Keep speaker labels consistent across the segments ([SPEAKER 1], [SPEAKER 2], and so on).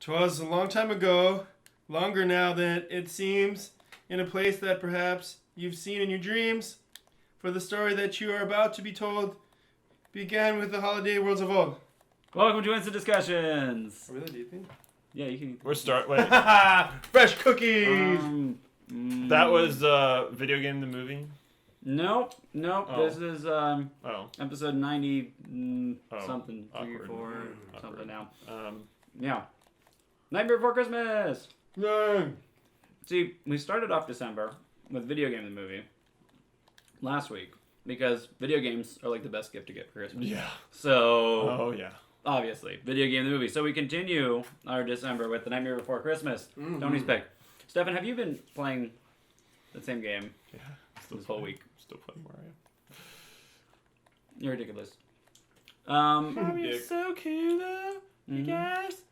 [SPEAKER 1] 'Twas a long time ago, longer now than it seems, in a place that perhaps you've seen in your dreams. For the story that you are about to be told began with the holiday worlds of old.
[SPEAKER 2] Welcome to Instant Discussions.
[SPEAKER 1] Really, do you think?
[SPEAKER 2] Yeah, you can.
[SPEAKER 3] Wait.
[SPEAKER 1] Fresh cookies!
[SPEAKER 3] That was Video Game the Movie?
[SPEAKER 2] Nope.
[SPEAKER 3] Oh.
[SPEAKER 2] This is episode 90 something, 3 or 4, something now. Yeah. Nightmare Before Christmas!
[SPEAKER 1] No.
[SPEAKER 2] See, we started off December with Video Game the Movie last week because video games are like the best gift to get for Christmas.
[SPEAKER 3] Yeah.
[SPEAKER 2] So,
[SPEAKER 3] Oh, yeah.
[SPEAKER 2] obviously, Video Game the Movie. So we continue our December with the Nightmare Before Christmas. Tony's pick. Steffan, have you been playing the same game this whole week?
[SPEAKER 3] Still playing Mario.
[SPEAKER 2] You're ridiculous.
[SPEAKER 3] Mario's so cute, you guys.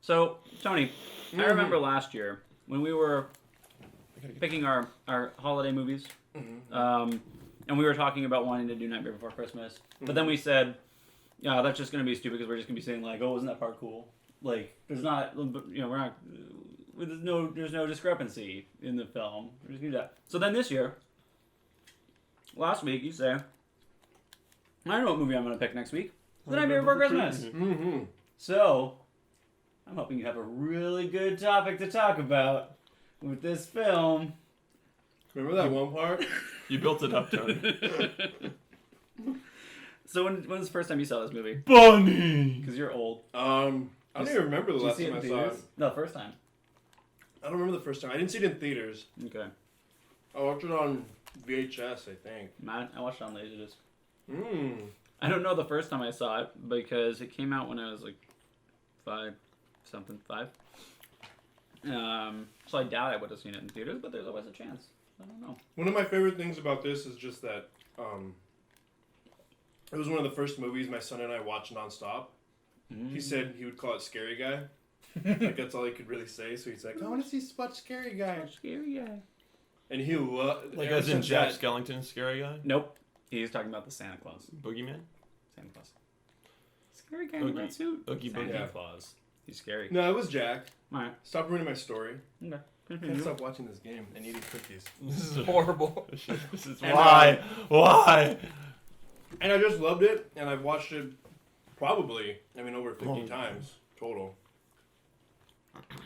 [SPEAKER 2] So, Tony, I remember last year when we were picking our holiday movies, and we were talking about wanting to do Nightmare Before Christmas, but then we said, yeah, that's just going to be stupid because we're just going to be saying like, oh, isn't that part cool? Like, there's not, we're not, there's no discrepancy in the film. We just do that. So then this year, last week, you say, I know what movie I'm going to pick next week. The Nightmare Before Christmas. So, I'm hoping you have a really good topic to talk about with this film.
[SPEAKER 1] Remember that one part?
[SPEAKER 3] You built it up, Tony.
[SPEAKER 2] So when was the first time you saw this movie?
[SPEAKER 3] Bunny!
[SPEAKER 2] Because you're old.
[SPEAKER 1] I don't even remember the
[SPEAKER 2] Did you
[SPEAKER 1] last
[SPEAKER 2] see it
[SPEAKER 1] time
[SPEAKER 2] in
[SPEAKER 1] I saw it.
[SPEAKER 2] theaters? No, first time.
[SPEAKER 1] I don't remember the first time. I didn't see it in theaters.
[SPEAKER 2] Okay.
[SPEAKER 1] I watched it on VHS, I think.
[SPEAKER 2] I watched it on Laserdisc. I don't know the first time I saw it because it came out when I was like 5. So I doubt I would have seen it in theaters, but there's always a chance. I don't know.
[SPEAKER 1] One of my favorite things about this is just that it was one of the first movies my son and I watched nonstop. He said he would call it Scary Guy. Like, that's all he could really say. So he's like, I want to see watch Scary Guy.
[SPEAKER 2] Scary Guy.
[SPEAKER 1] And he loved...
[SPEAKER 3] Like as in Jack Skellington's Scary Guy?
[SPEAKER 2] Nope. He's talking about the Santa Claus.
[SPEAKER 3] Boogeyman?
[SPEAKER 2] Santa Claus. Scary Guy in that suit.
[SPEAKER 3] Oogie
[SPEAKER 2] Santa
[SPEAKER 3] Boogie.
[SPEAKER 2] Claus. He's scary.
[SPEAKER 1] No, it was Jack.
[SPEAKER 2] Alright.
[SPEAKER 1] Stop ruining my story.
[SPEAKER 2] Okay.
[SPEAKER 1] I can't stop watching this game and eating cookies.
[SPEAKER 3] This is
[SPEAKER 1] horrible.
[SPEAKER 3] This is
[SPEAKER 1] And,
[SPEAKER 3] why?
[SPEAKER 1] And I just loved it, and I've watched it probably, over 50 times total.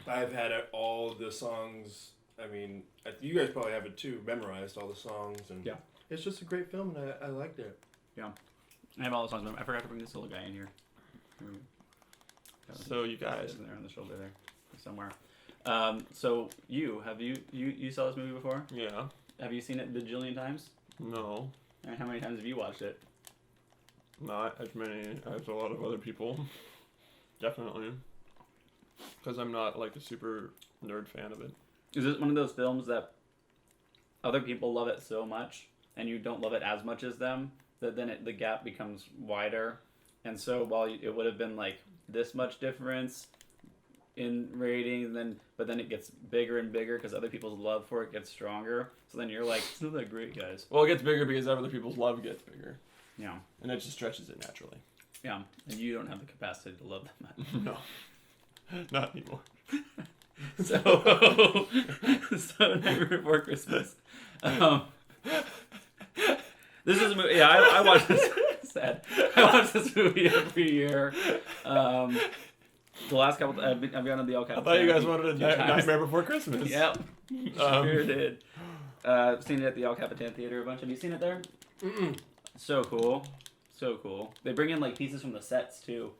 [SPEAKER 1] I've had all the songs, you guys probably have it too, memorized all the songs, and it's just a great film, and I liked it.
[SPEAKER 2] Yeah. I have all the songs. I forgot to bring this little guy in here.
[SPEAKER 3] So you guys...
[SPEAKER 2] There on the shoulder there, somewhere. So you saw this movie before?
[SPEAKER 3] Yeah.
[SPEAKER 2] Have you seen it a bajillion times?
[SPEAKER 3] No.
[SPEAKER 2] And how many times have you watched it?
[SPEAKER 3] Not as many as a lot of other people. Definitely. Because I'm not like a super nerd fan of it.
[SPEAKER 2] Is this one of those films that other people love it so much and you don't love it as much as them, that then the gap becomes wider? And so while it would have been like this much difference in rating, but then it gets bigger and bigger because other people's love for it gets stronger. So then you're like, it's not that great, guys.
[SPEAKER 3] Well, it gets bigger because other people's love gets bigger.
[SPEAKER 2] Yeah.
[SPEAKER 3] And it just stretches it naturally.
[SPEAKER 2] Yeah. And you don't have the capacity to love that much.
[SPEAKER 3] No. Not anymore.
[SPEAKER 2] So Nightmare Before Christmas. This is a movie. Yeah, I watch this. Sad. I watch this movie every year. The last couple, I've gone to the El Capitan.
[SPEAKER 3] I thought you guys wanted a Nightmare Before Christmas.
[SPEAKER 2] Yep. Sure did. I've seen it at the El Capitan Theater a bunch. Have you seen it there?
[SPEAKER 1] Mm-mm.
[SPEAKER 2] So cool. So cool. They bring in like pieces from the sets too.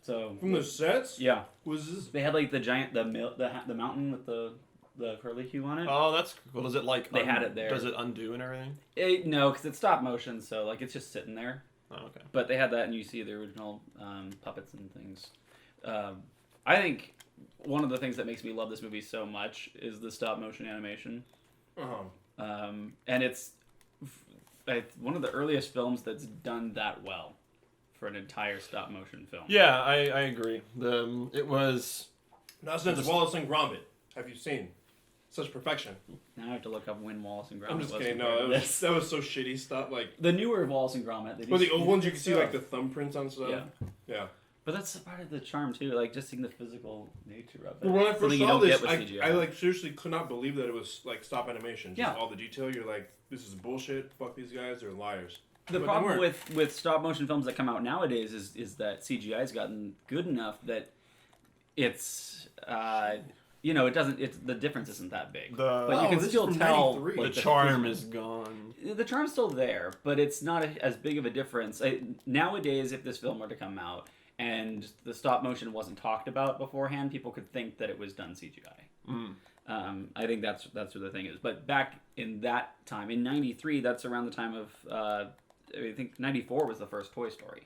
[SPEAKER 2] So
[SPEAKER 1] from the sets?
[SPEAKER 2] Yeah.
[SPEAKER 1] Was this?
[SPEAKER 2] They had like the giant the mountain with the curlicue on it.
[SPEAKER 3] Oh, that's cool. Does it like
[SPEAKER 2] they had it there?
[SPEAKER 3] Does it undo and everything?
[SPEAKER 2] No, because it's stop motion, so like it's just sitting there.
[SPEAKER 3] Oh, okay.
[SPEAKER 2] But they had that, and you see the original puppets and things. I think one of the things that makes me love this movie so much is the stop motion animation. And it's one of the earliest films that's done that well for an entire stop motion film.
[SPEAKER 3] Yeah, I agree. It was...
[SPEAKER 1] Not since Wallace and Gromit. Have you seen such perfection?
[SPEAKER 2] Now I have to look up when Wallace and Gromit
[SPEAKER 1] I'm just
[SPEAKER 2] was.
[SPEAKER 1] kidding. No, that was so shitty stuff. Like
[SPEAKER 2] the newer Wallace and Gromit.
[SPEAKER 1] But the old ones, you can see like the thumbprints on stuff.
[SPEAKER 2] Yeah.
[SPEAKER 1] Yeah.
[SPEAKER 2] But that's part of the charm too, like just seeing the physical nature of it.
[SPEAKER 1] Well, when I first
[SPEAKER 2] Something you
[SPEAKER 1] saw
[SPEAKER 2] don't
[SPEAKER 1] this,
[SPEAKER 2] get with CGI.
[SPEAKER 1] I like seriously could not believe that it was like stop animation. Just
[SPEAKER 2] Yeah.
[SPEAKER 1] all the detail. You're like, this is bullshit. Fuck these guys. They're liars.
[SPEAKER 2] The
[SPEAKER 1] But they
[SPEAKER 2] problem
[SPEAKER 1] weren't.
[SPEAKER 2] with stop motion films that come out nowadays is that CGI's gotten good enough that it's it doesn't. It's the difference isn't that big. But you can
[SPEAKER 1] this is
[SPEAKER 2] still
[SPEAKER 1] from
[SPEAKER 2] tell
[SPEAKER 1] 93.
[SPEAKER 2] like,
[SPEAKER 3] The charm is gone.
[SPEAKER 2] The charm's still there, but it's not as big of a difference. Nowadays, if this film were to come out and the stop motion wasn't talked about beforehand, people could think that it was done CGI. I think that's where the thing is. But back in that time, in '93, that's around the time of I think '94 was the first Toy Story.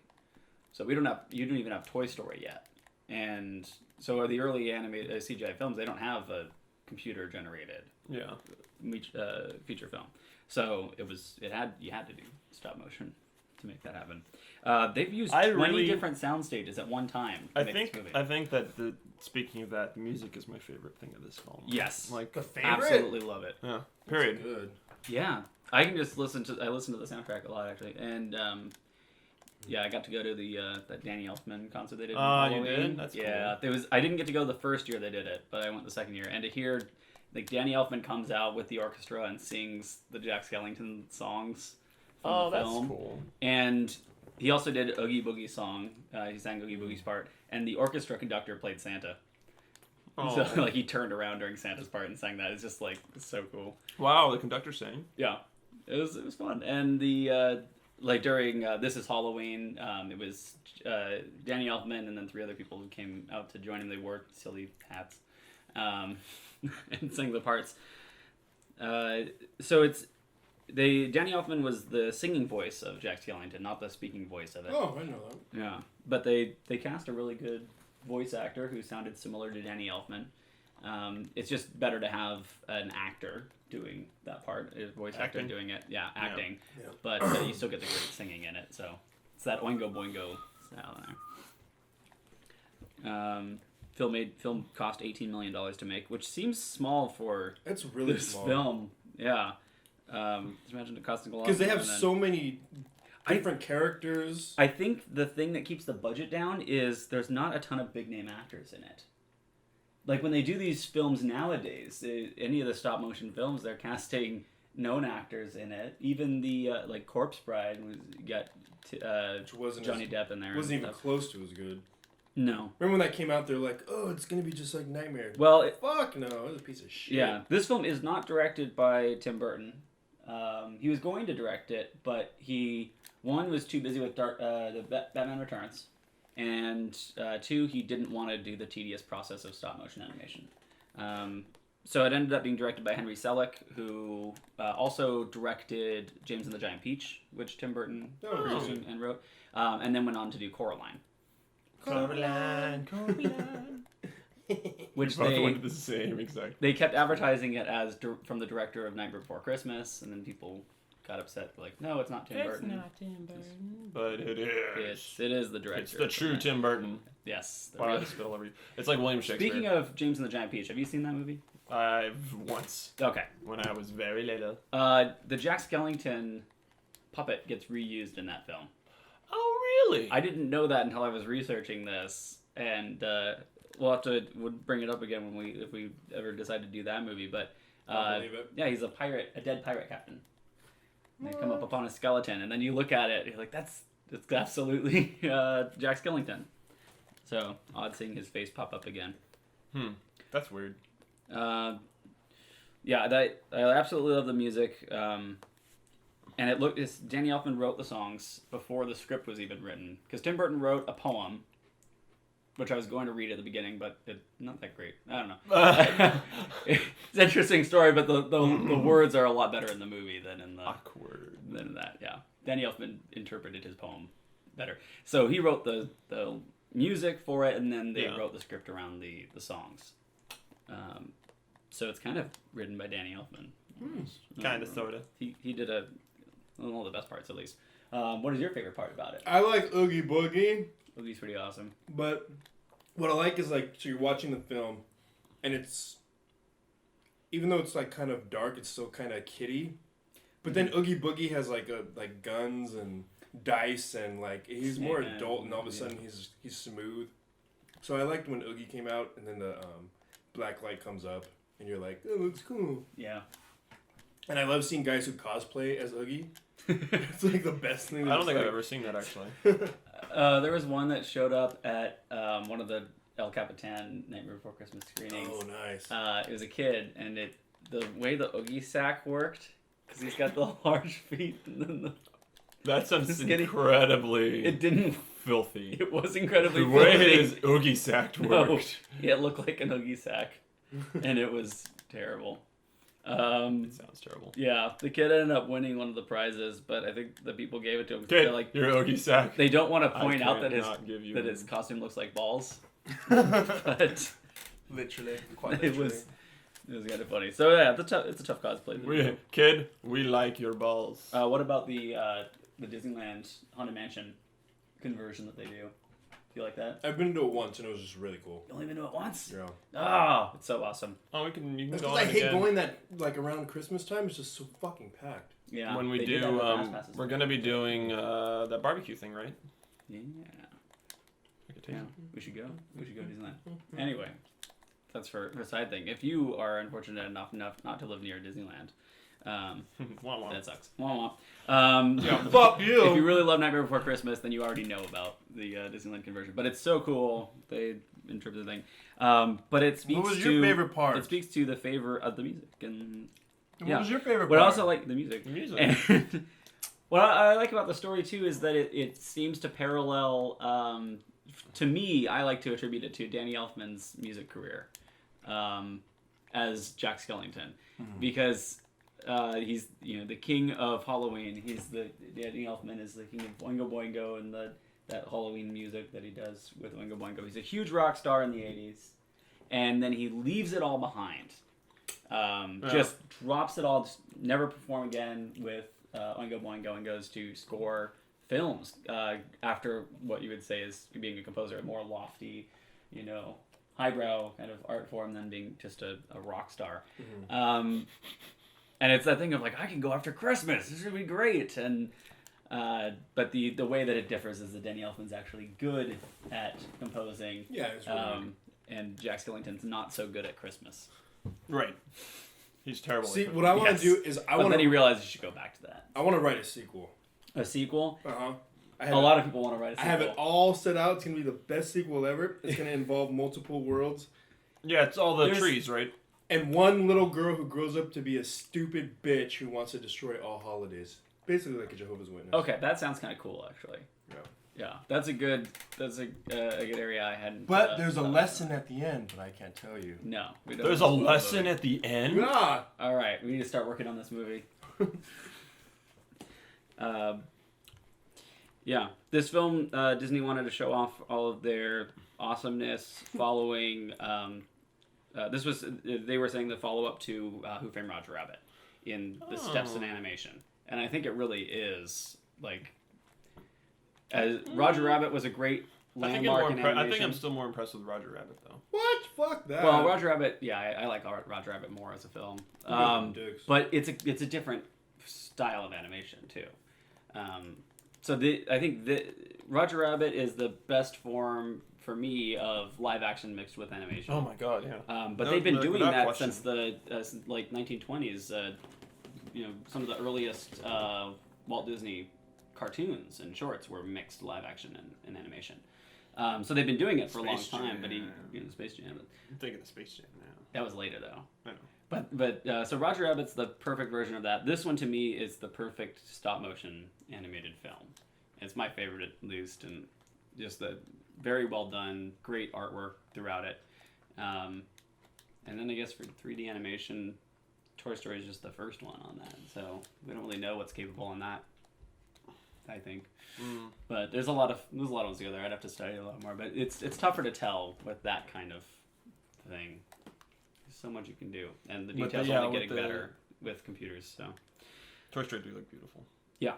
[SPEAKER 2] So you don't even have Toy Story yet, and so the early animated CGI films, they don't have a computer generated feature film. So you had to do stop motion to make that happen. They've used 20 different sound stages at one time to make this movie.
[SPEAKER 3] I think that speaking of that, the music is my favorite thing of this film.
[SPEAKER 2] Yes.
[SPEAKER 3] Like
[SPEAKER 1] The favorite?
[SPEAKER 2] Absolutely love it.
[SPEAKER 3] yeah. Period.
[SPEAKER 1] That's good.
[SPEAKER 2] Yeah. I can just listen to the soundtrack a lot actually. And I got to go to the that Danny Elfman concert they did in Halloween.
[SPEAKER 3] You did? That's
[SPEAKER 2] cool. I didn't get to go the first year they did it, but I went the second year. And to hear like Danny Elfman comes out with the orchestra and sings the Jack Skellington songs from the film.
[SPEAKER 3] That's cool.
[SPEAKER 2] And he also did Oogie Boogie's song. He sang Oogie Boogie's part, and the orchestra conductor played Santa.
[SPEAKER 3] Oh.
[SPEAKER 2] So like he turned around during Santa's part and sang that. It's just like so cool.
[SPEAKER 3] Wow, the conductor sang.
[SPEAKER 2] Yeah, it was fun. And the like during This Is Halloween, it was Danny Elfman and then 3 other people who came out to join him. They wore silly hats and sang the parts. So Danny Elfman was the singing voice of Jack Skellington, not the speaking voice of it.
[SPEAKER 1] Oh, I know that.
[SPEAKER 2] Yeah, but they cast a really good voice actor who sounded similar to Danny Elfman. It's just better to have an actor doing that part, a voice actor doing it. Yeah, acting.
[SPEAKER 1] Yeah.
[SPEAKER 2] But you still get the great singing in it, so it's that Oingo Boingo style there. Film cost $18 million to make, which seems small for
[SPEAKER 1] That's really
[SPEAKER 2] this
[SPEAKER 1] small.
[SPEAKER 2] film. Yeah. Just imagine it costing a lot.
[SPEAKER 1] Because they have
[SPEAKER 2] more than-
[SPEAKER 1] so many different characters.
[SPEAKER 2] I think the thing that keeps the budget down is there's not a ton of big name actors in it. Like when they do these films nowadays, any of the stop motion films, they're casting known actors in it. Even the like Corpse Bride got
[SPEAKER 1] Which wasn't
[SPEAKER 2] Johnny Depp in there.
[SPEAKER 1] wasn't
[SPEAKER 2] and
[SPEAKER 1] even
[SPEAKER 2] stuff.
[SPEAKER 1] close to as good.
[SPEAKER 2] No.
[SPEAKER 1] Remember when that came out? They're like, "Oh, it's gonna be just like Nightmare."
[SPEAKER 2] Well,
[SPEAKER 1] Fuck no, it was a piece of shit.
[SPEAKER 2] yeah, this film is not directed by Tim Burton. He was going to direct it, but he was too busy with Batman Returns, and 2, he didn't want to do the tedious process of stop motion animation. So it ended up being directed by Henry Selick, who also directed James and the Giant Peach, which Tim Burton produced and wrote, and then went on to do Coraline.
[SPEAKER 3] Coraline.
[SPEAKER 2] Which
[SPEAKER 3] Both went to the same exact.
[SPEAKER 2] they kept advertising it as from the director of Nightmare Before Christmas, and then people got upset, like, no, it's not Tim Burton.
[SPEAKER 3] It's not Tim Burton, but it is.
[SPEAKER 2] It is the director.
[SPEAKER 3] It's the true Tim Burton.
[SPEAKER 2] Yes.
[SPEAKER 3] Wow, I spell every. It's like William Shakespeare.
[SPEAKER 2] Speaking of James and the Giant Peach, have you seen that movie?
[SPEAKER 3] I've once
[SPEAKER 2] Okay.
[SPEAKER 3] when I was very little.
[SPEAKER 2] The Jack Skellington puppet gets reused in that film.
[SPEAKER 3] Oh really?
[SPEAKER 2] I didn't know that until I was researching this, and we'll bring it up again if we ever decide to do that movie. But
[SPEAKER 1] I believe it.
[SPEAKER 2] yeah, he's a dead pirate captain. And they come up upon a skeleton, and then you look at it, you're like, it's absolutely Jack Skellington. So odd seeing his face pop up again.
[SPEAKER 3] That's weird.
[SPEAKER 2] Yeah, I absolutely love the music. And Danny Elfman wrote the songs before the script was even written. Because Tim Burton wrote a poem, which I was going to read at the beginning, but it's not that great. I don't know. It's an interesting story, but the words are a lot better in the movie than in the
[SPEAKER 3] Awkward.
[SPEAKER 2] than in that. Yeah, Danny Elfman interpreted his poem better. So he wrote the music for it, and then they wrote the script around the songs. So it's kind of written by Danny Elfman.
[SPEAKER 3] Kind of, sort of.
[SPEAKER 2] He did all the best parts at least. What is your favorite part about it?
[SPEAKER 1] I like Oogie Boogie,
[SPEAKER 2] Oogie's pretty awesome.
[SPEAKER 1] but what I like is like so you're watching the film, and it's even though it's like kind of dark, it's still kind of kiddie. But then Oogie Boogie has like guns and dice and like he's more
[SPEAKER 2] Snake
[SPEAKER 1] adult, and all of a
[SPEAKER 2] yeah.
[SPEAKER 1] sudden he's smooth. So I liked when Oogie came out, and then the black light comes up, and you're like, oh, looks cool.
[SPEAKER 2] Yeah.
[SPEAKER 1] And I love seeing guys who cosplay as Oogie. It's like the best thing.
[SPEAKER 3] I don't think I've ever seen that actually.
[SPEAKER 2] There was one that showed up at one of the El Capitan Nightmare Before Christmas screenings.
[SPEAKER 1] Oh, nice.
[SPEAKER 2] It was a kid, and the way the Oogie sack worked, because he's got the large feet, and then
[SPEAKER 3] That sounds
[SPEAKER 2] Skinny.
[SPEAKER 3] incredibly
[SPEAKER 2] it didn't.
[SPEAKER 3] filthy.
[SPEAKER 2] It was incredibly
[SPEAKER 3] The way
[SPEAKER 2] filthy.
[SPEAKER 3] his Oogie sack worked.
[SPEAKER 2] Yeah, it looked like an Oogie sack, and it was terrible.
[SPEAKER 3] It sounds terrible.
[SPEAKER 2] Yeah, the kid ended up winning one of the prizes, but I think the people gave it to him.
[SPEAKER 3] Kid,
[SPEAKER 2] They're like,
[SPEAKER 3] your Oogie sack.
[SPEAKER 2] they don't want to
[SPEAKER 3] I
[SPEAKER 2] point out that
[SPEAKER 3] cannot give you
[SPEAKER 2] his costume looks like balls,
[SPEAKER 1] Literally.
[SPEAKER 2] but
[SPEAKER 1] Quite
[SPEAKER 2] it
[SPEAKER 1] literally.
[SPEAKER 2] was kind of funny. So yeah, it's a tough cosplay.
[SPEAKER 3] Kid, we like your balls.
[SPEAKER 2] What about the Disneyland Haunted Mansion conversion that they do? Do you like that?
[SPEAKER 1] I've been to it once, and it was just really cool.
[SPEAKER 2] You only been to it once?
[SPEAKER 1] Yeah.
[SPEAKER 2] Oh, it's so awesome.
[SPEAKER 3] Oh, you can
[SPEAKER 1] That's
[SPEAKER 3] go
[SPEAKER 1] because
[SPEAKER 3] on
[SPEAKER 1] I hate
[SPEAKER 3] again.
[SPEAKER 1] going that like around Christmas time. It's just so fucking packed.
[SPEAKER 2] Yeah.
[SPEAKER 3] When we
[SPEAKER 2] they
[SPEAKER 3] do,
[SPEAKER 2] did have the fast passes.
[SPEAKER 3] we're gonna be doing that barbecue thing, right?
[SPEAKER 2] Yeah.
[SPEAKER 3] I could taste
[SPEAKER 2] Yeah. We should go. We should go to Disneyland. Anyway, that's for a side thing. If you are unfortunate enough not to live near Disneyland,
[SPEAKER 3] it. Wah, wah.
[SPEAKER 2] that sucks. Wah wah.
[SPEAKER 3] Yeah,
[SPEAKER 1] Fuck you.
[SPEAKER 2] If you really love Nightmare Before Christmas, then you already know about the Disneyland conversion. But it's so cool. They interpreted the thing. But it speaks
[SPEAKER 1] What was
[SPEAKER 2] to
[SPEAKER 1] your favorite part?
[SPEAKER 2] It speaks to the favor of the music and
[SPEAKER 1] What was your favorite
[SPEAKER 2] What I
[SPEAKER 1] part?
[SPEAKER 2] also like the music.
[SPEAKER 3] The music.
[SPEAKER 2] And what I like about the story too is that it seems to parallel. To me, I like to attribute it to Danny Elfman's music career as Jack Skellington, because he's the king of Halloween. Danny Elfman is the king of Oingo Boingo and that Halloween music that he does with Oingo Boingo. He's a huge rock star in the '80s, and then he leaves it all behind. Just drops it all, just never perform again with Oingo Boingo, and goes to score films after what you would say is being a composer, a more lofty, highbrow kind of art form than being just a rock star. And it's that thing of like, I can go after Christmas. This would be great. And but the way that it differs is that Danny Elfman's actually good at composing.
[SPEAKER 1] Yeah, it's really good.
[SPEAKER 2] And Jack Skellington's not so good at Christmas.
[SPEAKER 3] Right. He's terrible.
[SPEAKER 1] See,
[SPEAKER 3] at
[SPEAKER 1] what I want to
[SPEAKER 2] Yes.
[SPEAKER 1] do is
[SPEAKER 2] But then he realized he should go back to that.
[SPEAKER 1] I want to write a sequel.
[SPEAKER 2] A sequel?
[SPEAKER 1] Uh-huh.
[SPEAKER 2] A lot of people want to write a
[SPEAKER 1] I
[SPEAKER 2] sequel.
[SPEAKER 1] have it all set out. It's going to be the best sequel ever. It's going to involve multiple worlds.
[SPEAKER 3] Yeah, it's all the
[SPEAKER 2] There's-
[SPEAKER 3] trees, right?
[SPEAKER 1] And one little girl who grows up to be a stupid bitch who wants to destroy all holidays. Basically like a Jehovah's Witness.
[SPEAKER 2] Okay, that sounds kind of cool, actually.
[SPEAKER 1] Yeah.
[SPEAKER 2] Yeah, that's a good area I hadn't.
[SPEAKER 1] But there's a
[SPEAKER 2] thought of.
[SPEAKER 1] lesson at the end, but I can't tell you.
[SPEAKER 2] No, we don't.
[SPEAKER 3] There's a lesson at the end.
[SPEAKER 1] Yeah.
[SPEAKER 2] All right, we need to start working on this movie. Yeah, this film, Disney wanted to show off all of their awesomeness following. They were saying the follow up to Who Framed Roger Rabbit in the steps in animation, and I think it really is like. As Roger Rabbit was a great landmark in animation.
[SPEAKER 3] I think I'm still more impressed with Roger Rabbit though.
[SPEAKER 1] What? Fuck that.
[SPEAKER 2] Well, Roger Rabbit, yeah, I like Roger Rabbit more as a film, but it's a different style of animation too. I think Roger Rabbit is the best form for me of live action mixed with animation.
[SPEAKER 3] Oh my god, yeah.
[SPEAKER 2] But they've been doing
[SPEAKER 3] without
[SPEAKER 2] that
[SPEAKER 3] question.
[SPEAKER 2] since the like 1920s. Some of the earliest Walt Disney cartoons and shorts were mixed live action and animation. So they've been doing it for a long
[SPEAKER 3] Space
[SPEAKER 2] time. But
[SPEAKER 3] Jam.
[SPEAKER 2] Space Jam. But
[SPEAKER 3] I'm thinking of Space Jam now.
[SPEAKER 2] that was later though.
[SPEAKER 3] I know.
[SPEAKER 2] But so Roger Rabbit's the perfect version of that. This one to me is the perfect stop motion animated film. It's my favorite at least, and just the very well done, great artwork throughout it. And then I guess for 3D animation, Toy Story is just the first one on that. So we don't really know what's capable on that, I think. But there's a lot of ones together. I'd have to study a lot more, but it's tougher to tell with that kind of thing. There's so much you can do, and the details are only getting better with computers. So
[SPEAKER 3] Toy Story 3 looked beautiful.
[SPEAKER 2] yeah,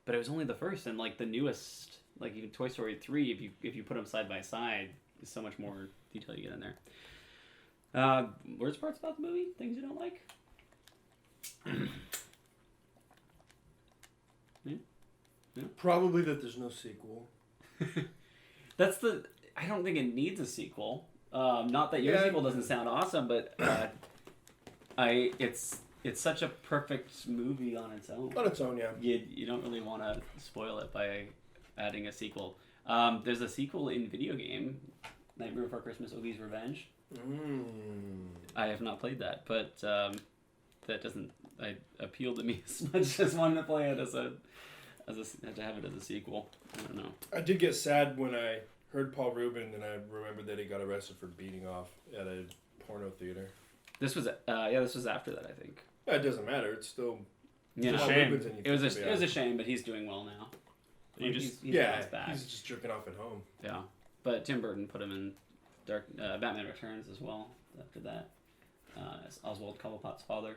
[SPEAKER 2] but it was only the first, and like the newest, like even Toy Story 3, if you put them side by side, there's so much more detail you get in there. Worst parts about the movie? Things you don't like? Yeah?
[SPEAKER 1] Probably that there's no sequel.
[SPEAKER 2] I don't think it needs a sequel. Not that your sequel doesn't sound awesome, but it's such a perfect movie on its own.
[SPEAKER 1] On its own, yeah.
[SPEAKER 2] You don't really want to spoil it by adding a sequel. There's a sequel in video game, Nightmare Before Christmas: Oogie's Revenge. I have not played that, but that doesn't appeal to me as much as wanting to play it to have it as a sequel. I don't know.
[SPEAKER 1] I did get sad when I heard Paul Rubin, and I remembered that he got arrested for beating off at a porno theater.
[SPEAKER 2] This was after that, I think.
[SPEAKER 1] Yeah, it doesn't matter. It's still
[SPEAKER 2] You know,
[SPEAKER 1] Paul
[SPEAKER 3] shame.
[SPEAKER 1] Rubin's, and you
[SPEAKER 2] it was
[SPEAKER 1] think
[SPEAKER 2] it was a shame, but he's doing well now.
[SPEAKER 3] You
[SPEAKER 2] Like,
[SPEAKER 3] just-
[SPEAKER 2] he's back.
[SPEAKER 1] he's just jerking off at home.
[SPEAKER 2] Yeah, but Tim Burton put him in Batman Returns as well after that. As Oswald Cobblepot's father.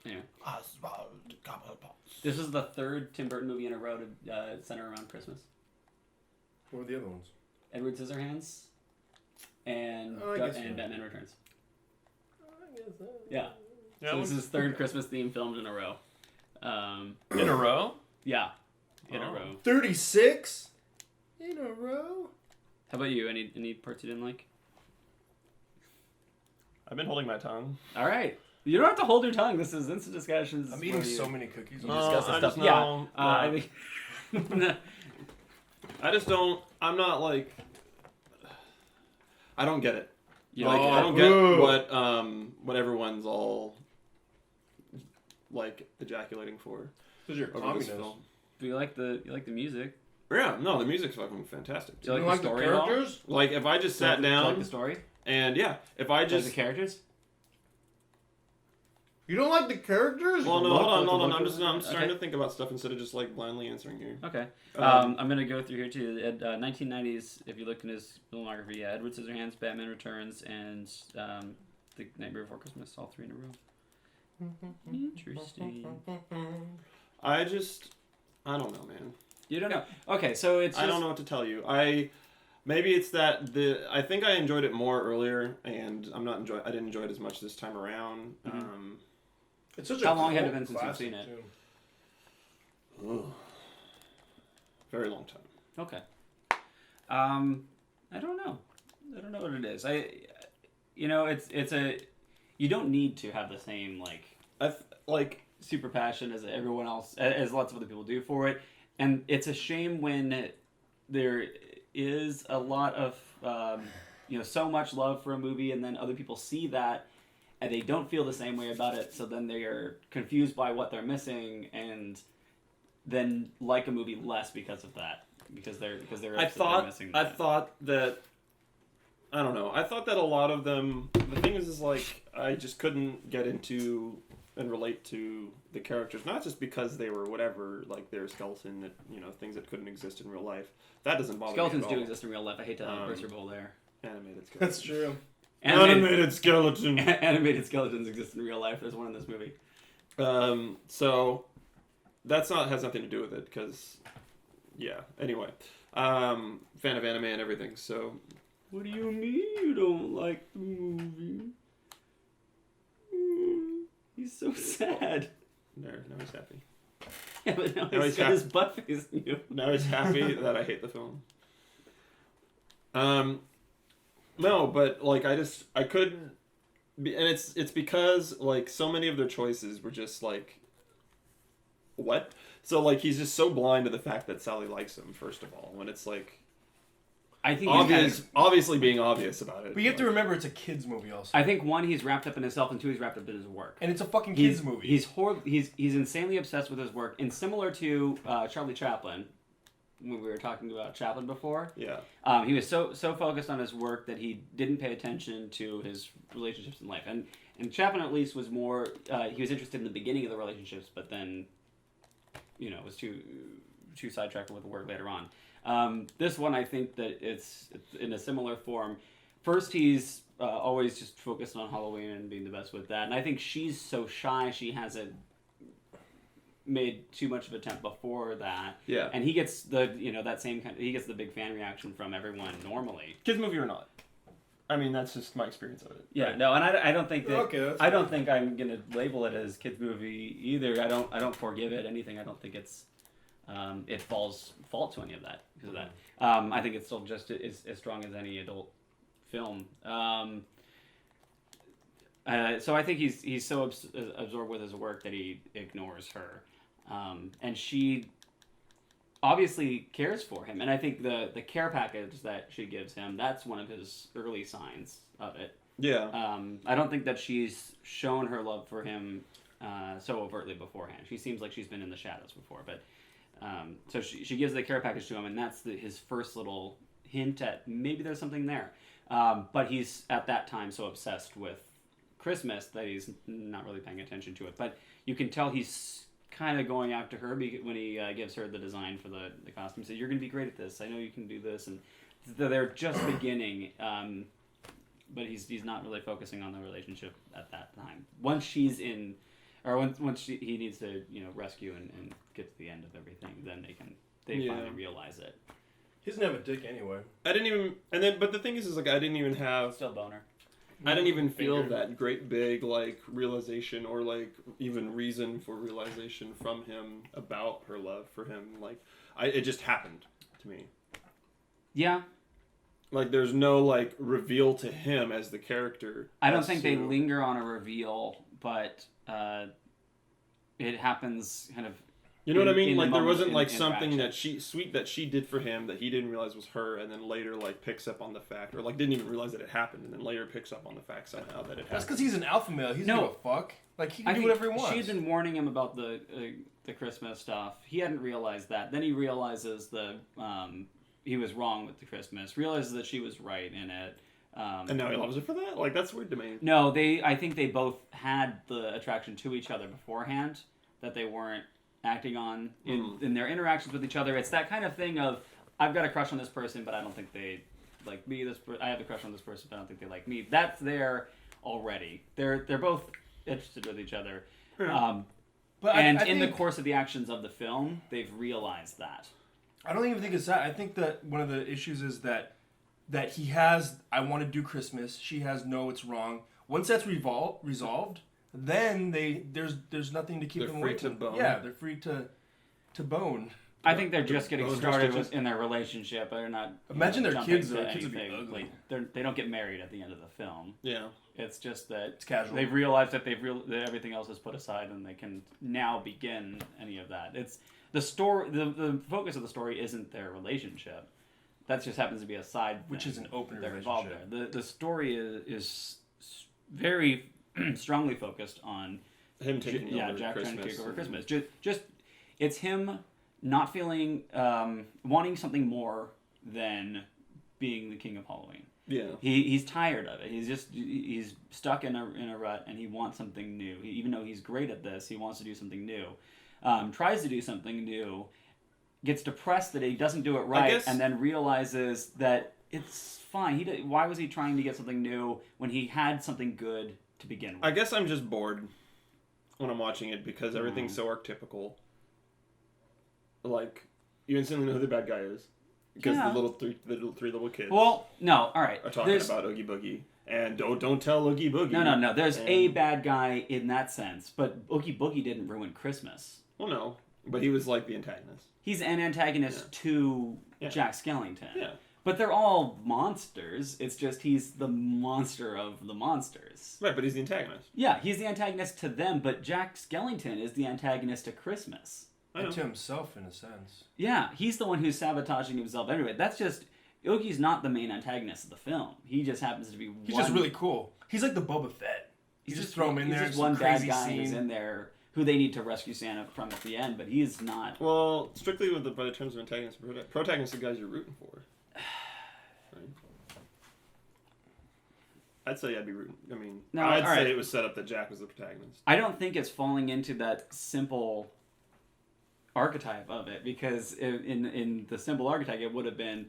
[SPEAKER 2] Anyway,
[SPEAKER 3] Oswald Cobblepot.
[SPEAKER 2] this is the third Tim Burton movie in a row to center around Christmas.
[SPEAKER 1] What were the other ones?
[SPEAKER 2] Edward Scissorhands and Batman Returns. Yeah.
[SPEAKER 3] Yeah,
[SPEAKER 2] So this is his third Christmas theme filmed in a row.
[SPEAKER 3] in a row.
[SPEAKER 2] Yeah, in a
[SPEAKER 3] Oh.
[SPEAKER 2] row.
[SPEAKER 1] 36 in a row.
[SPEAKER 2] How about you? Any parts you didn't like?
[SPEAKER 3] I've been holding my tongue.
[SPEAKER 2] All right. You don't have to hold your tongue. This is instant discussions.
[SPEAKER 1] I'm eating so many cookies.
[SPEAKER 2] You discuss
[SPEAKER 3] I
[SPEAKER 2] this
[SPEAKER 3] just
[SPEAKER 2] stuff. Yeah.
[SPEAKER 3] know
[SPEAKER 2] I
[SPEAKER 3] that-
[SPEAKER 2] think.
[SPEAKER 3] I just don't. I'm not like. I don't get it.
[SPEAKER 2] You
[SPEAKER 3] Like
[SPEAKER 2] like
[SPEAKER 3] I
[SPEAKER 2] it?
[SPEAKER 3] don't get what everyone's all like ejaculating for.
[SPEAKER 1] Because you're
[SPEAKER 3] over this
[SPEAKER 1] communist.
[SPEAKER 3] film.
[SPEAKER 2] Do you like the music?
[SPEAKER 3] Yeah, no, the music's fucking fantastic.
[SPEAKER 2] Do you
[SPEAKER 1] You
[SPEAKER 2] like
[SPEAKER 1] like
[SPEAKER 2] the
[SPEAKER 1] the
[SPEAKER 2] story at all?
[SPEAKER 1] characters?
[SPEAKER 3] Like if I just sat
[SPEAKER 2] Do you like
[SPEAKER 3] down
[SPEAKER 2] the story?
[SPEAKER 3] and yeah, if I
[SPEAKER 2] Do you like
[SPEAKER 3] just
[SPEAKER 2] the characters?
[SPEAKER 1] You don't like the characters?
[SPEAKER 3] well, no, hold on. I'm just
[SPEAKER 2] Okay.
[SPEAKER 3] trying to think about stuff instead of just like blindly answering here.
[SPEAKER 2] Okay.
[SPEAKER 3] Um,
[SPEAKER 2] I'm gonna go through here too. 1990s. If you look in his filmography, Edward Scissorhands, Batman Returns, and The Nightmare Before Christmas, all three in a row. Interesting.
[SPEAKER 3] I don't know, man.
[SPEAKER 2] You don't know. Okay, so it's.
[SPEAKER 3] I don't know what to tell you. Maybe it's that I think I enjoyed it more earlier, and I didn't enjoy it as much this time around.
[SPEAKER 2] Mhm.
[SPEAKER 1] It's such
[SPEAKER 2] How
[SPEAKER 1] a
[SPEAKER 2] long had it
[SPEAKER 1] cult
[SPEAKER 2] been since you've
[SPEAKER 1] classic,
[SPEAKER 2] seen it?
[SPEAKER 1] too.
[SPEAKER 3] Very long time.
[SPEAKER 2] Okay. I don't know. I don't know what it is. It's a. You don't need to have the same super passion as everyone else, as lots of other people do for it, and it's a shame when there is a lot of so much love for a movie, and then other people see that and they don't feel the same way about it, so then they are confused by what they're missing and then like a movie less because of that, because they're missing that.
[SPEAKER 3] I thought that I don't know. I thought that a lot of them. The thing is like I just couldn't get into and relate to the characters, not just because they were whatever, like they're skeleton, that things that couldn't exist in real life. That doesn't bother
[SPEAKER 2] Skeletons
[SPEAKER 3] me at
[SPEAKER 2] do
[SPEAKER 3] all.
[SPEAKER 2] exist in real life. I hate to burst your bubble there.
[SPEAKER 3] Animated skeletons.
[SPEAKER 1] That's true.
[SPEAKER 3] Animated skeleton.
[SPEAKER 2] Animated skeletons exist in real life. There's one in this movie.
[SPEAKER 3] So has nothing to do with it because, yeah. Anyway, fan of anime and everything. So,
[SPEAKER 2] What do you mean you don't like the movie? He's so sad.
[SPEAKER 3] now he's happy.
[SPEAKER 2] Yeah, but now
[SPEAKER 3] Now
[SPEAKER 2] he's
[SPEAKER 3] he's
[SPEAKER 2] got
[SPEAKER 3] happy.
[SPEAKER 2] his butt facing you.
[SPEAKER 3] Now he's happy that I hate the film. No, but like I couldn't, and it's because like so many of their choices were just like, what? So like he's just so blind to the fact that Sally likes him. First of all, when it's like
[SPEAKER 2] I think
[SPEAKER 3] obviously being obvious about it.
[SPEAKER 1] But you have to remember it's a kids movie also.
[SPEAKER 2] I think one, he's wrapped up in himself, and two, he's wrapped up in his work.
[SPEAKER 1] And it's a fucking kids movie.
[SPEAKER 2] He's insanely obsessed with his work, and similar to Charlie Chaplin, when we were talking about Chaplin before.
[SPEAKER 3] Yeah.
[SPEAKER 2] He was so focused on his work that he didn't pay attention to his relationships in life. And Chaplin at least was more he was interested in the beginning of the relationships, but then was too sidetracked with the work later on. This one, I think that it's in a similar form. First, he's always just focused on Halloween and being the best with that. And I think she's so shy she hasn't made too much of an attempt before that.
[SPEAKER 3] Yeah.
[SPEAKER 2] And he gets the that same kind. He gets the big fan reaction from everyone normally.
[SPEAKER 3] Kids movie or not? I mean, that's just my experience of it.
[SPEAKER 2] Yeah,
[SPEAKER 3] right?
[SPEAKER 2] no, and I don't think that
[SPEAKER 1] Okay, that's
[SPEAKER 2] I don't think I'm gonna label it as kids movie either. I don't forgive it anything. I don't think it's it falls fault to any of that because of that. I think it's still just as strong as any adult film. So I think he's so absorbed with his work that he ignores her, and she obviously cares for him. And I think the care package that she gives him, that's one of his early signs of it.
[SPEAKER 3] Yeah.
[SPEAKER 2] I don't think that she's shown her love for him so overtly beforehand. She seems like she's been in the shadows before, but so she gives the care package to him, and that's his first little hint at maybe there's something there. But he's at that time so obsessed with Christmas that he's not really paying attention to it. But you can tell he's kind of going after her when he gives her the design for the costume. He says, "You're going to be great at this. I know you can do this." And they're just beginning. But he's not really focusing on the relationship at that time. Once she's in, or once he needs to rescue and get to the end of everything, then they finally realize it.
[SPEAKER 1] He doesn't have a dick anyway.
[SPEAKER 3] I didn't even, but the thing is like I didn't even have.
[SPEAKER 2] Still boner.
[SPEAKER 3] I didn't even feel that great big like realization or like even reason for realization from him about her love for him. Like it just happened to me.
[SPEAKER 2] Yeah.
[SPEAKER 3] Like there's no like reveal to him as the character.
[SPEAKER 2] I don't think they linger on a reveal, but it happens kind of.
[SPEAKER 3] You know what I mean? Like there wasn't like
[SPEAKER 2] in
[SPEAKER 3] something that she did for him that he didn't realize was her, and then later like picks up on the fact, or like didn't even realize that it happened, and then later picks up on the fact somehow that it happened.
[SPEAKER 1] That's because he's an alpha male. He's no give a fuck. Like he can do whatever he wants.
[SPEAKER 2] She had been warning him about the Christmas stuff. He hadn't realized that. Then he realizes he was wrong with the Christmas. Realizes that she was right in it.
[SPEAKER 3] And now he loves her for that? Like, that's weird to me.
[SPEAKER 2] No, I think they both had the attraction to each other beforehand that they weren't acting on in their interactions with each other. It's that kind of thing of, I've got a crush on this person, but I don't think they like me. I have a crush on this person, but I don't think they like me. That's there already. They're both interested with each other.
[SPEAKER 1] Yeah.
[SPEAKER 2] I think the course of the actions of the film, they've realized that.
[SPEAKER 1] I don't even think it's that. I think that one of the issues is that he has, I want to do Christmas. She has, no, it's wrong. Once that's resolved, then there's nothing to keep them away from. Yeah, they're free to bone.
[SPEAKER 2] I think they're just getting started in their relationship. They're not.
[SPEAKER 1] Imagine their kids. Their kids would be ugly.
[SPEAKER 2] Like, they don't get married at the end of the film.
[SPEAKER 3] Yeah.
[SPEAKER 2] It's just that
[SPEAKER 1] it's casual.
[SPEAKER 2] They've realized that that everything else is put aside, and they can now begin any of that. It's the story. The focus of the story isn't their relationship. That just happens to be a side,
[SPEAKER 1] which is an open
[SPEAKER 2] they're
[SPEAKER 1] relationship.
[SPEAKER 2] Involved there. The story is very strongly focused on
[SPEAKER 3] him taking over
[SPEAKER 2] Jack
[SPEAKER 3] Christmas.
[SPEAKER 2] trying to take over Christmas. Just it's him not feeling wanting something more than being the king of Halloween.
[SPEAKER 3] Yeah,
[SPEAKER 2] he's tired of it. He's stuck in a rut, and he wants something new. Even though he's great at this, he wants to do something new. Tries to do something new, gets depressed that he doesn't do it right, and then realizes that it's fine. Why was he trying to get something new when he had something good to begin with?
[SPEAKER 3] I guess I'm just bored when I'm watching it because everything's so archetypical. Like, you instantly know who the bad guy is. Because the three little kids.
[SPEAKER 2] Well, no, all right.
[SPEAKER 3] Are talking about Oogie Boogie, and don't tell Oogie Boogie.
[SPEAKER 2] No. There's a bad guy in that sense, but Oogie Boogie didn't ruin Christmas.
[SPEAKER 3] Well, no, but he was like the antagonist.
[SPEAKER 2] He's an antagonist to Jack Skellington.
[SPEAKER 3] Yeah.
[SPEAKER 2] But they're all monsters. It's just he's the monster of the monsters.
[SPEAKER 3] Right, but he's the antagonist.
[SPEAKER 2] Yeah, he's the antagonist to them, but Jack Skellington is the antagonist to Christmas.
[SPEAKER 1] And to himself, in a sense.
[SPEAKER 2] Yeah, he's the one who's sabotaging himself anyway. That's just... Oogie's not the main antagonist of the film. He just happens to be
[SPEAKER 1] He's just really cool. He's like the Boba Fett. He's just throw him in there.
[SPEAKER 2] He's just one bad guy who's in there who they need to rescue Santa from at the end, but he's not...
[SPEAKER 3] Well, strictly by the terms of antagonist, protagonist are the guys you're rooting for. Right? I'd say I'd be rooting... I mean, I'd say it was set up that Jack was the protagonist.
[SPEAKER 2] I don't think it's falling into that simple archetype of it, because in the simple archetype it would have been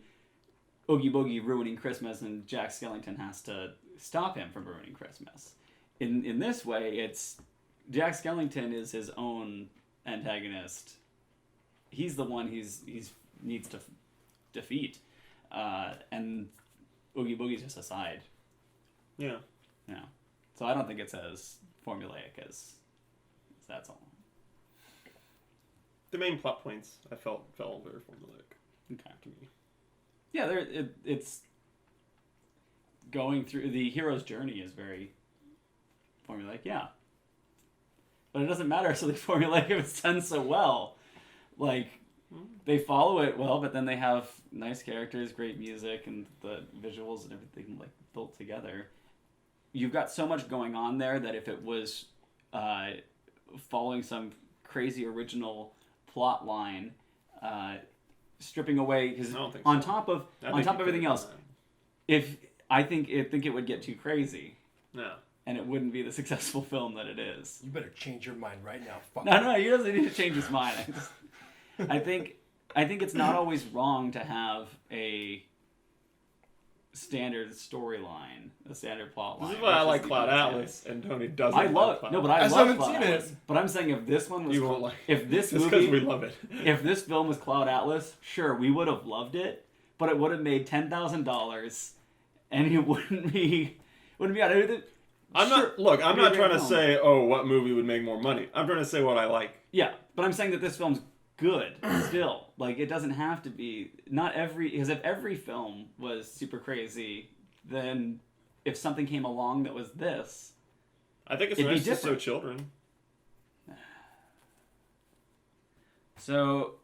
[SPEAKER 2] Oogie Boogie ruining Christmas and Jack Skellington has to stop him from ruining Christmas. In this way, it's Jack Skellington is his own antagonist. He's the one he's needs to defeat, and Oogie Boogie's just a side
[SPEAKER 3] Yeah.
[SPEAKER 2] Yeah. So I don't think it's as formulaic as that's all.
[SPEAKER 3] The main plot points I felt very formulaic.
[SPEAKER 2] Okay.
[SPEAKER 3] To me.
[SPEAKER 2] Yeah, it's going through the hero's journey is very formulaic, yeah. But it doesn't matter so formulaic if it's done so well. Like, they follow it well, but then they have nice characters, great music, and the visuals and everything like built together. You've got so much going on there that if it was following some crazy original plot line, stripping away because on top of everything else, I think it would get too crazy.
[SPEAKER 3] No.
[SPEAKER 2] And it wouldn't be the successful film that it is.
[SPEAKER 1] You better change your mind right now. Fuck
[SPEAKER 2] No, he doesn't need to change his mind. I think it's not always wrong to have a standard storyline, a standard plot line.
[SPEAKER 3] This is why I like Cloud Atlas, and Tony doesn't.
[SPEAKER 2] I love Cloud Atlas.
[SPEAKER 1] I
[SPEAKER 2] love
[SPEAKER 1] haven't
[SPEAKER 2] Cloud
[SPEAKER 1] seen
[SPEAKER 2] Atlas.
[SPEAKER 1] it.
[SPEAKER 2] But I'm saying if this one was,
[SPEAKER 3] You won't like.
[SPEAKER 2] if this
[SPEAKER 3] It's
[SPEAKER 2] movie,
[SPEAKER 3] because we love it.
[SPEAKER 2] if this film was Cloud Atlas, sure, we would have loved it, but it would have made $10,000, and it wouldn't be out.
[SPEAKER 3] I'm not trying to say, what movie would make more money. I'm trying to say what I like.
[SPEAKER 2] Yeah, but I'm saying that this film's good still. Like, it doesn't have to be. Because if every film was super crazy, then if something came along that was this,
[SPEAKER 3] I think it's
[SPEAKER 2] it'd
[SPEAKER 3] nice
[SPEAKER 2] be
[SPEAKER 3] to show
[SPEAKER 2] different.
[SPEAKER 3] children.
[SPEAKER 2] So,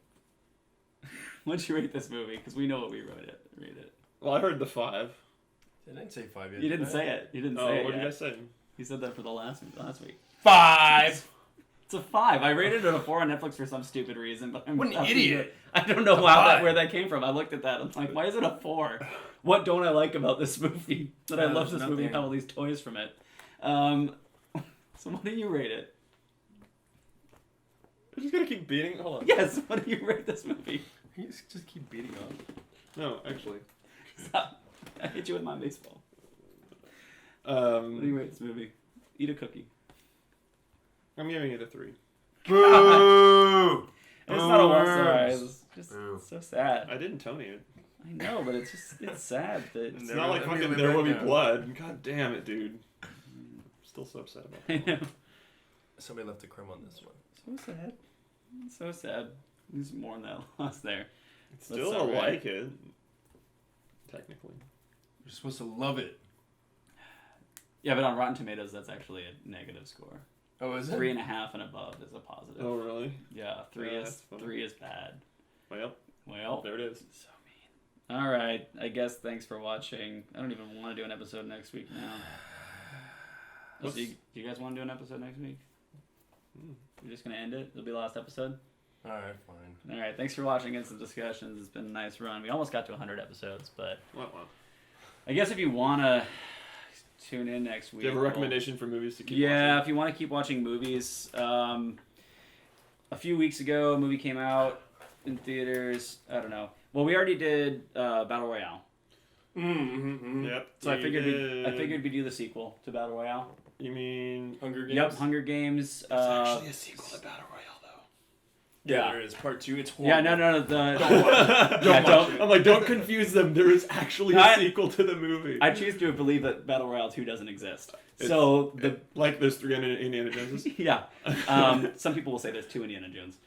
[SPEAKER 2] what'd you rate this movie? Because we know what we rate it.
[SPEAKER 3] Well, I heard the 5.
[SPEAKER 1] I didn't say 5 yet.
[SPEAKER 2] You didn't say it. You didn't
[SPEAKER 3] Oh,
[SPEAKER 2] say it
[SPEAKER 3] what
[SPEAKER 2] yet.
[SPEAKER 3] did I say?
[SPEAKER 2] You said that for the last week.
[SPEAKER 1] 5.
[SPEAKER 2] It's a 5. I rated it a 4 on Netflix for some stupid reason, but I'm
[SPEAKER 1] What an idiot.
[SPEAKER 2] I don't know
[SPEAKER 1] It's a 5.
[SPEAKER 2] where that came from. I looked at that. I'm like, why is it a 4? What don't I like about this movie? That I love this movie and have all these toys from it. So what do you rate it?
[SPEAKER 3] I'm just gonna keep beating. Hold on.
[SPEAKER 2] Yes. What do you rate this movie?
[SPEAKER 1] You just keep beating on.
[SPEAKER 3] No, actually.
[SPEAKER 2] Stop. I hit you with my baseball. What do you rate this movie? Eat a cookie.
[SPEAKER 3] I'm giving it a 3.
[SPEAKER 1] Boo!
[SPEAKER 2] It's not a 1 star. It's just so sad.
[SPEAKER 3] I didn't Tony it.
[SPEAKER 2] I know, but it's sad that
[SPEAKER 3] It's not like fucking There Will Be Blood. God damn it, dude. I'm still so upset about
[SPEAKER 2] I
[SPEAKER 3] that.
[SPEAKER 2] know.
[SPEAKER 1] Somebody left a crumb on this one.
[SPEAKER 2] So sad. So sad. There's more than that loss there.
[SPEAKER 3] It's still
[SPEAKER 2] all right.
[SPEAKER 3] like it. Technically.
[SPEAKER 1] You're supposed to love it.
[SPEAKER 2] Yeah, but on Rotten Tomatoes, that's actually a negative score.
[SPEAKER 1] Oh, is it?
[SPEAKER 2] 3.5 and above is a positive.
[SPEAKER 3] Oh, really?
[SPEAKER 2] Yeah, three
[SPEAKER 3] that's funny.
[SPEAKER 2] is bad.
[SPEAKER 3] Well, there it is.
[SPEAKER 2] So mean. All right, I guess thanks for watching. I don't even want to do an episode next week now. Do you guys want to do an episode next week? We're just gonna end it. It'll be the last episode.
[SPEAKER 1] All right, fine.
[SPEAKER 2] All right, thanks for watching Instant Discussions. It's been a nice run. We almost got to 100 episodes, but
[SPEAKER 3] Wow.
[SPEAKER 2] I guess if you wanna tune in next week.
[SPEAKER 3] Do you have a recommendation for movies to keep
[SPEAKER 2] Yeah,
[SPEAKER 3] watching?
[SPEAKER 2] if you want to keep watching movies. A few weeks ago, a movie came out in theaters. I don't know. Well, we already did Battle Royale.
[SPEAKER 3] Yep.
[SPEAKER 2] So I figured we'd do the sequel to Battle Royale.
[SPEAKER 3] You mean
[SPEAKER 1] Hunger Games?
[SPEAKER 2] Yep, Hunger Games.
[SPEAKER 3] There's actually a sequel to Battle Royale, though.
[SPEAKER 1] Yeah, there is. Part 2. It's horrible.
[SPEAKER 2] Yeah, no.
[SPEAKER 3] I'm like, don't confuse them. There is actually a sequel to the movie.
[SPEAKER 2] I choose to believe that Battle Royale 2 doesnn't exist.
[SPEAKER 3] Like there's 3 Indiana Joneses.
[SPEAKER 2] Yeah. Some people will say there's 2 Indiana Jones.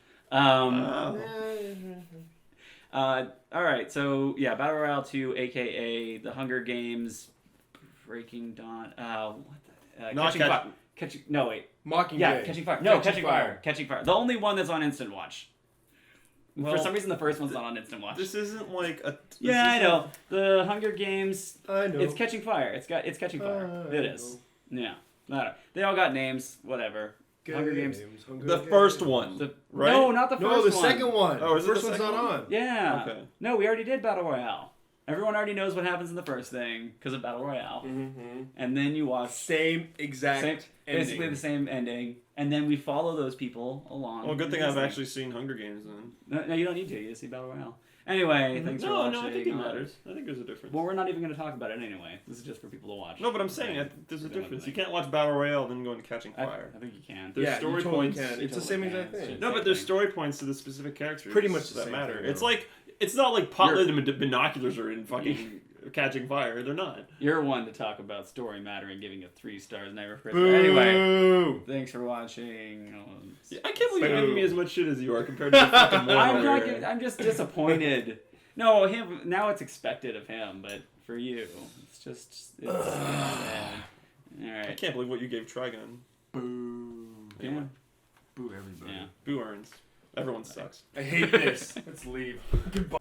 [SPEAKER 2] All right, so yeah, Battle Royale 2, aka The Hunger Games, Breaking Dawn. Catching Fire.
[SPEAKER 1] Mockingjay.
[SPEAKER 2] Yeah, Catching Fire. No, Catching Fire. Catching Fire. The only one that's on Instant Watch. For some reason, the first one's not on Instant Watch.
[SPEAKER 3] This isn't like a.
[SPEAKER 2] I know. The Hunger Games.
[SPEAKER 1] I know.
[SPEAKER 2] It's Catching Fire. It's Catching Fire. It is. Yeah. I don't know. They all got names. Whatever. Hunger Games.
[SPEAKER 3] The first one. Right?
[SPEAKER 2] No, not the first one.
[SPEAKER 1] No, the second one.
[SPEAKER 3] Oh, is it
[SPEAKER 1] the first
[SPEAKER 3] the
[SPEAKER 1] one's
[SPEAKER 3] second
[SPEAKER 1] not
[SPEAKER 3] one?
[SPEAKER 1] on.
[SPEAKER 2] Yeah.
[SPEAKER 3] Okay.
[SPEAKER 2] No, we already did Battle Royale. Everyone already knows what happens in the first thing because of Battle Royale.
[SPEAKER 1] Mm-hmm.
[SPEAKER 2] And then you watch
[SPEAKER 1] Same exact ending.
[SPEAKER 2] basically the same ending. And then we follow those people along.
[SPEAKER 3] Well, good thing I've actually seen Hunger Games then.
[SPEAKER 2] No, you don't need to. You just see Battle Royale. Anyway, thanks for watching.
[SPEAKER 3] No, I think it matters. I think there's a difference.
[SPEAKER 2] Well, we're not even going to talk about it anyway. This is just for people to watch.
[SPEAKER 3] No, but I'm saying there's a difference. You can't watch Battle Royale then go into Catching Fire.
[SPEAKER 2] I think you can.
[SPEAKER 3] There's story points.
[SPEAKER 1] Can. It's the same exact thing.
[SPEAKER 3] No, but there's story points to the specific characters.
[SPEAKER 1] Pretty much the
[SPEAKER 3] that
[SPEAKER 1] same
[SPEAKER 3] matter.
[SPEAKER 1] thing,
[SPEAKER 3] It's
[SPEAKER 1] though.
[SPEAKER 3] like it's not like pot-lit binoculars are in fucking catching fire. They're not.
[SPEAKER 2] You're one to talk about story matter and giving it 3 stars. Never for Anyway, thanks for watching.
[SPEAKER 3] I can't believe you're giving me as much shit as you are compared to the fucking moron.
[SPEAKER 2] I'm just disappointed. No, him. Now it's expected of him, but for you, it's sad. All right.
[SPEAKER 3] I can't believe what you gave Trigun.
[SPEAKER 1] Boo.
[SPEAKER 3] Anyway.
[SPEAKER 1] Boo everybody.
[SPEAKER 2] Yeah.
[SPEAKER 3] Boo earns. Everyone sucks.
[SPEAKER 1] I hate this. Let's leave. Goodbye.